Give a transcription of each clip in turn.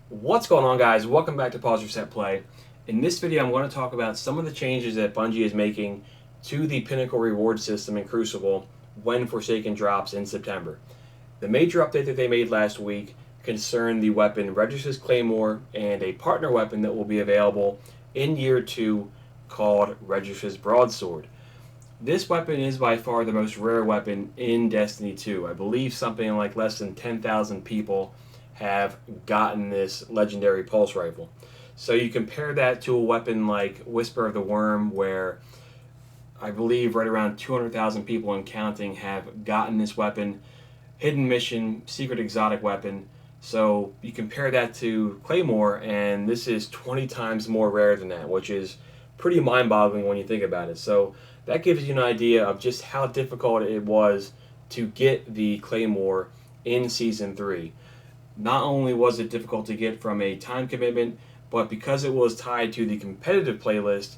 What's going on, guys? Welcome back to Pause Reset Play. In this video I'm going to talk about some of the changes that Bungie is making to the Pinnacle reward system in Crucible when Forsaken drops in September. The major update that they made last week concerned the weapon Redrix Claymore and a partner weapon that will be available in Year 2 called Redrix Broadsword. This weapon is by far the most rare weapon in Destiny 2. I believe something like less than 10,000 people have gotten this legendary pulse rifle. So you compare that to a weapon like Whisper of the Worm, where I believe right around 200,000 people and counting have gotten this weapon. Hidden mission, secret exotic weapon. So you compare that to Claymore, and this is 20 times more rare than that, which is pretty mind-boggling when you think about it. So that gives you an idea of just how difficult it was to get the Claymore in Season 3. Not only was it difficult to get from a time commitment, but because it was tied to the competitive playlist,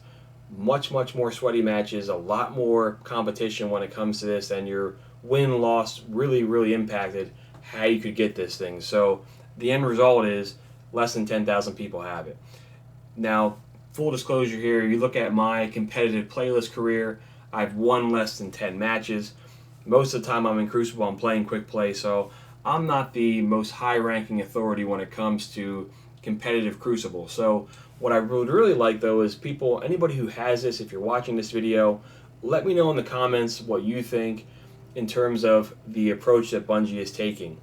much more sweaty matches, a lot more competition when it comes to this, and your win-loss really impacted how you could get this thing. So the end result is less than 10,000 people have it. Now, full disclosure here, you look at my competitive playlist career, I've won less than 10 matches. Most of the time I'm in Crucible, I'm playing quick play, so I'm not the most high-ranking authority when it comes to competitive Crucible. So what I would really like, though, is anybody who has this, if you're watching this video, let me know in the comments what you think in terms of the approach that Bungie is taking.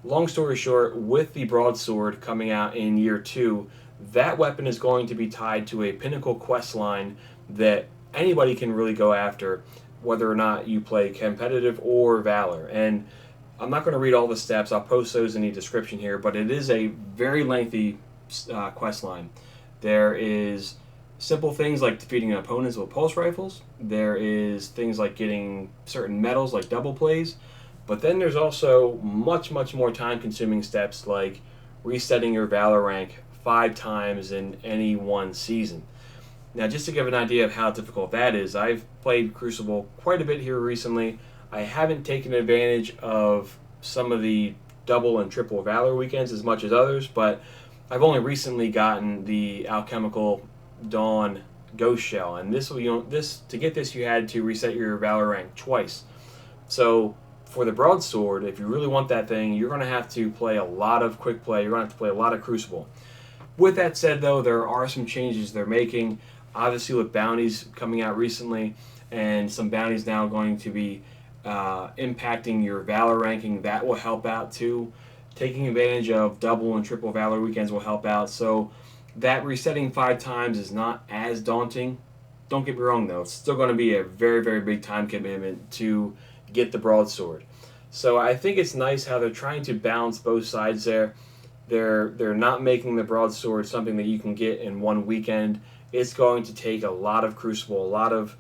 Long story short, with the Broadsword coming out in Year 2, that weapon is going to be tied to a Pinnacle quest line that anybody can really go after, whether or not you play competitive or Valor. And I'm not going to read all the steps. I'll post those in the description here, but it is a very lengthy quest line. There is simple things like defeating opponents with pulse rifles. There is things like getting certain medals like double plays. But then there's also much more time-consuming steps like resetting your Valor rank 5 times in any one season. Now, just to give an idea of how difficult that is, I've played Crucible quite a bit here recently. I haven't taken advantage of some of the double and triple Valor weekends as much as others, but I've only recently gotten the Alchemical Dawn Ghost Shell, and to get this you had to reset your Valor rank twice. So for the Broadsword, if you really want that thing, you're going to have to play a lot of quick play. You're going to have to play a lot of Crucible. With that said, though, there are some changes they're making. Obviously, with bounties coming out recently, and some bounties now going to be impacting your Valor ranking, that will help out too. Taking advantage of double and triple Valor weekends will help out. So that resetting 5 times is not as daunting. Don't get me wrong, though. It's still going to be a very big time commitment to get the Broadsword. So I think it's nice how they're trying to balance both sides there. They're not making the Broadsword something that you can get in one weekend. It's going to take a lot of Crucible, a lot of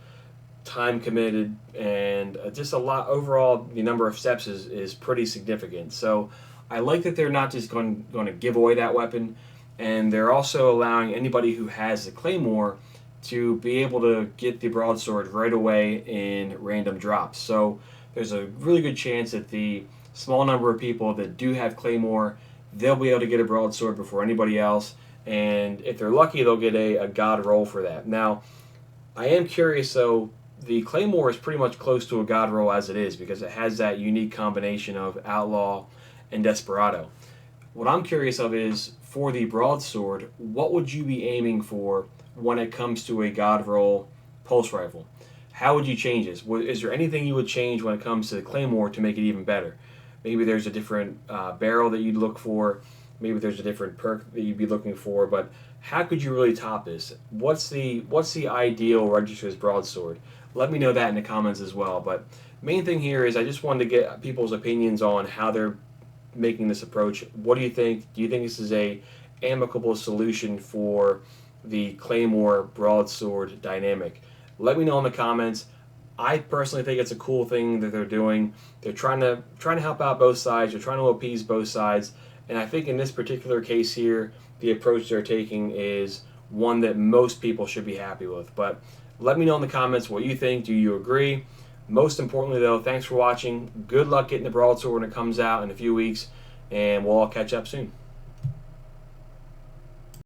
time committed, and just a lot overall. The number of steps is pretty significant. So I like that they're not just going to give away that weapon, and they're also allowing anybody who has the Claymore to be able to get the Broadsword right away in random drops. So there's a really good chance that the small number of people that do have Claymore, they'll be able to get a Broadsword before anybody else, and if they're lucky, they'll get a God roll for that. Now, I am curious, though. The Claymore is pretty much close to a God roll as it is, because it has that unique combination of Outlaw and Desperado. What I'm curious of is, for the Broadsword, what would you be aiming for when it comes to a God roll pulse rifle? How would you change this? Is there anything you would change when it comes to the Claymore to make it even better? Maybe there's a different barrel that you'd look for. Maybe there's a different perk that you'd be looking for. But how could you really top this? What's the ideal Redrix Broadsword? Let me know that in the comments as well. But main thing here is I just wanted to get people's opinions on how they're making this approach. What do you think? Do you think this is a amicable solution for the Claymore Broadsword dynamic? Let me know in the comments. I personally think it's a cool thing that they're doing. They're trying to help out both sides. They're trying to appease both sides. And I think in this particular case here, the approach they're taking is one that most people should be happy with. But let me know in the comments what you think. Do you agree? Most importantly, though, thanks for watching. Good luck getting the Broadsword when it comes out in a few weeks, and we'll all catch up soon.